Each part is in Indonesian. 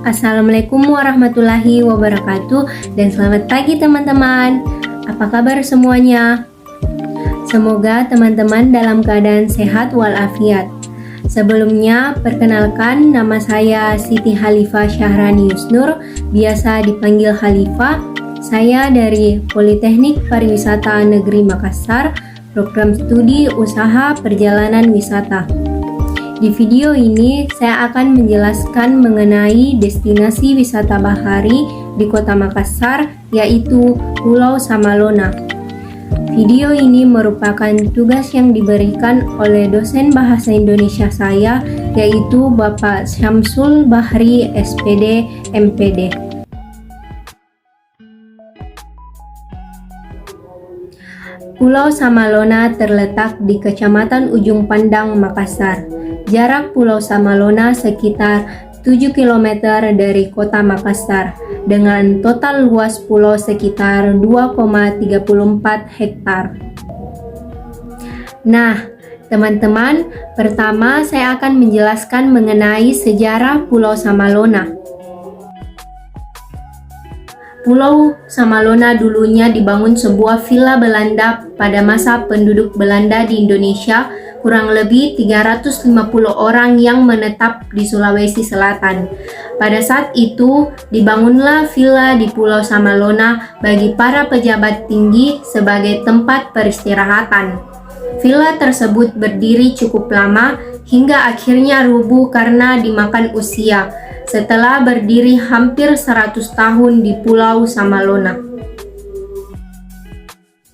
Assalamualaikum warahmatullahi wabarakatuh dan selamat pagi teman-teman. Apa kabar semuanya? Semoga teman-teman dalam keadaan sehat walafiat. Sebelumnya, perkenalkan nama saya Siti Khalifah Syahrani Yusnur, biasa dipanggil Khalifah. Saya dari Politeknik Pariwisata Negeri Makassar, program studi Usaha Perjalanan Wisata. Di video ini, saya akan menjelaskan mengenai destinasi wisata bahari di Kota Makassar, yaitu Pulau Samalona. Video ini merupakan tugas yang diberikan oleh dosen bahasa Indonesia saya, yaitu Bapak Syamsul Bahri, SPD, MPD. Pulau Samalona terletak di Kecamatan Ujung Pandang, Makassar. Jarak Pulau Samalona sekitar 7 km dari Kota Makassar, dengan total luas pulau sekitar 2,34 hektar. Nah, teman-teman, pertama saya akan menjelaskan mengenai sejarah Pulau Samalona. Pulau Samalona dulunya dibangun sebuah villa Belanda pada masa penduduk Belanda di Indonesia, kurang lebih 350 orang yang menetap di Sulawesi Selatan. Pada saat itu, dibangunlah villa di Pulau Samalona bagi para pejabat tinggi sebagai tempat peristirahatan. Villa tersebut berdiri cukup lama hingga akhirnya rubuh karena dimakan usia, setelah berdiri hampir 100 tahun di Pulau Samalona.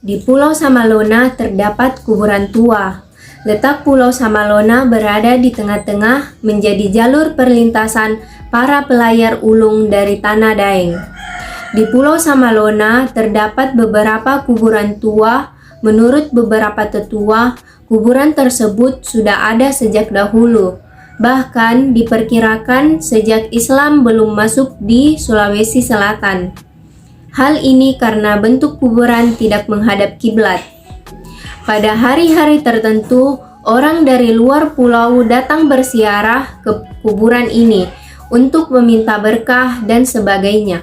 Di Pulau Samalona terdapat kuburan tua. Letak Pulau Samalona berada di tengah-tengah, menjadi jalur perlintasan para pelayar ulung dari Tanah Daeng. Di Pulau Samalona terdapat beberapa kuburan tua. Menurut beberapa tetua, kuburan tersebut sudah ada sejak dahulu. Bahkan diperkirakan sejak Islam belum masuk di Sulawesi Selatan. Hal ini karena bentuk kuburan tidak menghadap kiblat. Pada hari-hari tertentu, orang dari luar pulau datang berziarah ke kuburan ini untuk meminta berkah dan sebagainya.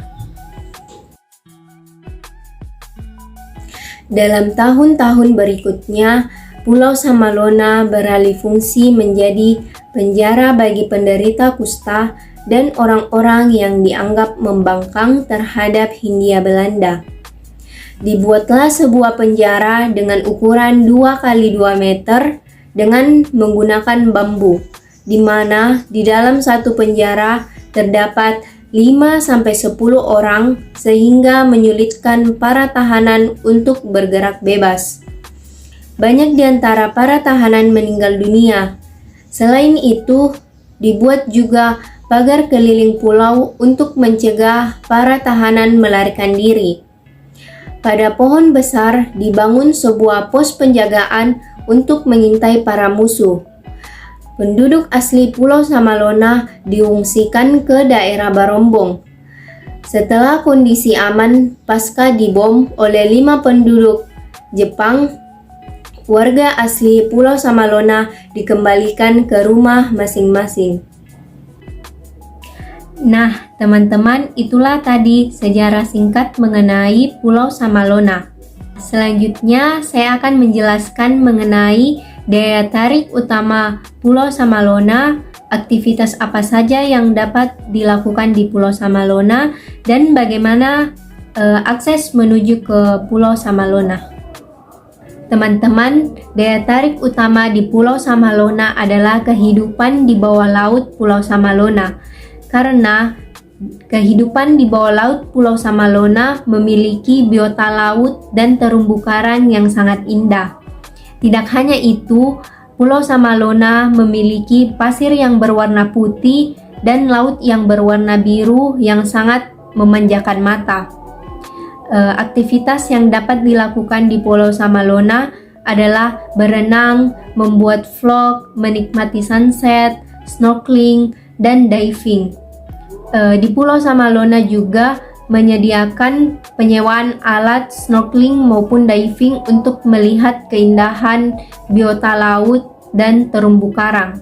Dalam tahun-tahun berikutnya, Pulau Samalona beralih fungsi menjadi penjara bagi penderita kusta dan orang-orang yang dianggap membangkang terhadap Hindia Belanda. Dibuatlah sebuah penjara dengan ukuran 2 kali 2 meter dengan menggunakan bambu, di mana di dalam satu penjara terdapat 5-10 orang sehingga menyulitkan para tahanan untuk bergerak bebas. Banyak di antara para tahanan meninggal dunia. Selain itu, dibuat juga pagar keliling pulau untuk mencegah para tahanan melarikan diri. Pada pohon besar dibangun sebuah pos penjagaan untuk mengintai para musuh. Penduduk asli Pulau Samalona diungsikan ke daerah Barombong. Setelah kondisi aman pasca dibom oleh 5 penduduk Jepang, warga asli Pulau Samalona dikembalikan ke rumah masing-masing. Nah, teman-teman, itulah tadi sejarah singkat mengenai Pulau Samalona. Selanjutnya, saya akan menjelaskan mengenai daya tarik utama Pulau Samalona, aktivitas apa saja yang dapat dilakukan di Pulau Samalona, dan bagaimana akses menuju ke Pulau Samalona. Teman-teman, daya tarik utama di Pulau Samalona adalah kehidupan di bawah laut Pulau Samalona. Karena kehidupan di bawah laut Pulau Samalona memiliki biota laut dan terumbu karang yang sangat indah. Tidak hanya itu, Pulau Samalona memiliki pasir yang berwarna putih dan laut yang berwarna biru yang sangat memanjakan mata. Aktivitas yang dapat dilakukan di Pulau Samalona adalah berenang, membuat vlog, menikmati sunset, snorkeling, dan diving. Di Pulau Samalona juga menyediakan penyewaan alat snorkeling maupun diving untuk melihat keindahan biota laut dan terumbu karang.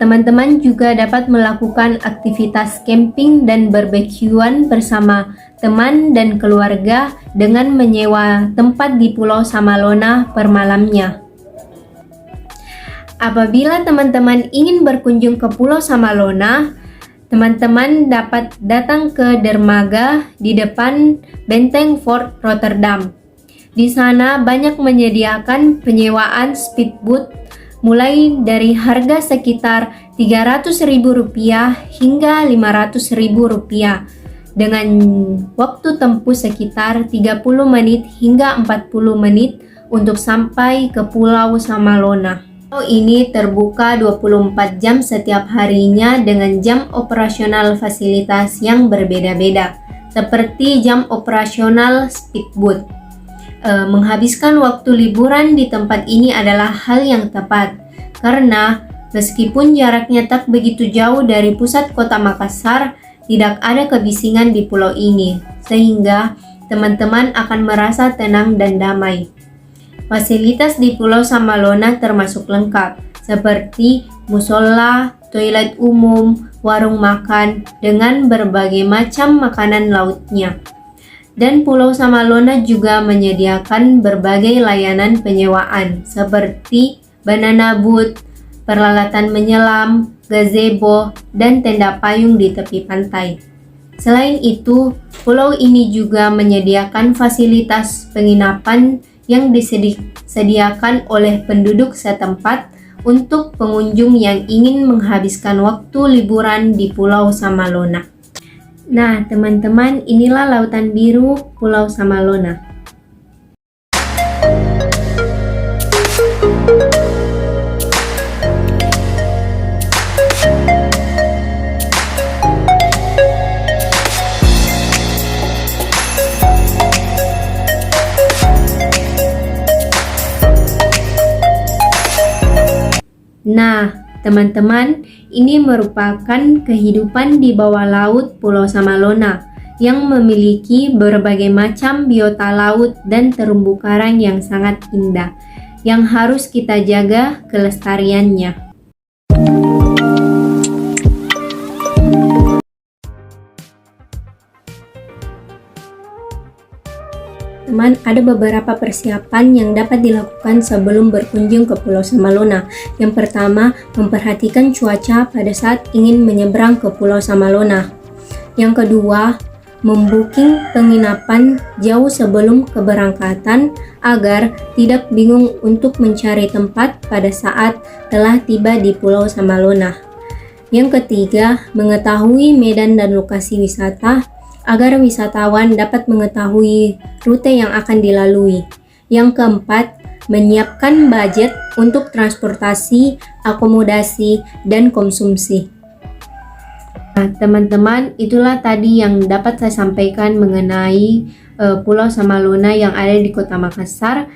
Teman-teman juga dapat melakukan aktivitas camping dan barbekyuan bersama teman dan keluarga dengan menyewa tempat di Pulau Samalona per malamnya. Apabila teman-teman ingin berkunjung ke Pulau Samalona, teman-teman dapat datang ke dermaga di depan benteng Fort Rotterdam. Di sana banyak menyediakan penyewaan speedboat mulai dari harga sekitar Rp300.000 hingga Rp500.000 dengan waktu tempuh sekitar 30 menit hingga 40 menit untuk sampai ke Pulau Samalona. Pulau ini terbuka 24 jam setiap harinya dengan jam operasional fasilitas yang berbeda-beda, seperti jam operasional speedboat. Menghabiskan waktu liburan di tempat ini adalah hal yang tepat karena meskipun jaraknya tak begitu jauh dari pusat kota Makassar, tidak ada kebisingan di pulau ini sehingga teman-teman akan merasa tenang dan damai. Fasilitas di Pulau Samalona termasuk lengkap seperti musola, toilet umum, warung makan dengan berbagai macam makanan lautnya. Dan Pulau Samalona juga menyediakan berbagai layanan penyewaan seperti banana boat, peralatan menyelam, gazebo, dan tenda payung di tepi pantai. Selain itu, pulau ini juga menyediakan fasilitas penginapan yang disediakan oleh penduduk setempat untuk pengunjung yang ingin menghabiskan waktu liburan di Pulau Samalona. Nah, teman-teman, inilah lautan biru Pulau Samalona. Nah, teman-teman, ini merupakan kehidupan di bawah laut Pulau Samalona yang memiliki berbagai macam biota laut dan terumbu karang yang sangat indah, yang harus kita jaga kelestariannya. Teman, ada beberapa persiapan yang dapat dilakukan sebelum berkunjung ke Pulau Samalona. Yang pertama, memperhatikan cuaca pada saat ingin menyeberang ke Pulau Samalona. Yang kedua, membooking penginapan jauh sebelum keberangkatan agar tidak bingung untuk mencari tempat pada saat telah tiba di Pulau Samalona. Yang ketiga, mengetahui medan dan lokasi wisata agar wisatawan dapat mengetahui rute yang akan dilalui. Yang keempat, menyiapkan budget untuk transportasi, akomodasi, dan konsumsi. Nah, teman-teman, itulah tadi yang dapat saya sampaikan mengenai Pulau Samalona yang ada di Kota Makassar.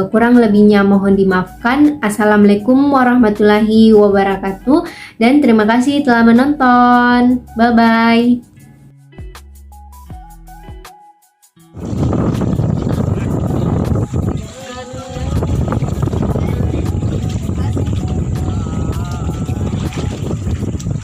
Kurang lebihnya mohon dimaafkan. Assalamualaikum warahmatullahi wabarakatuh dan terima kasih telah menonton. Bye-bye.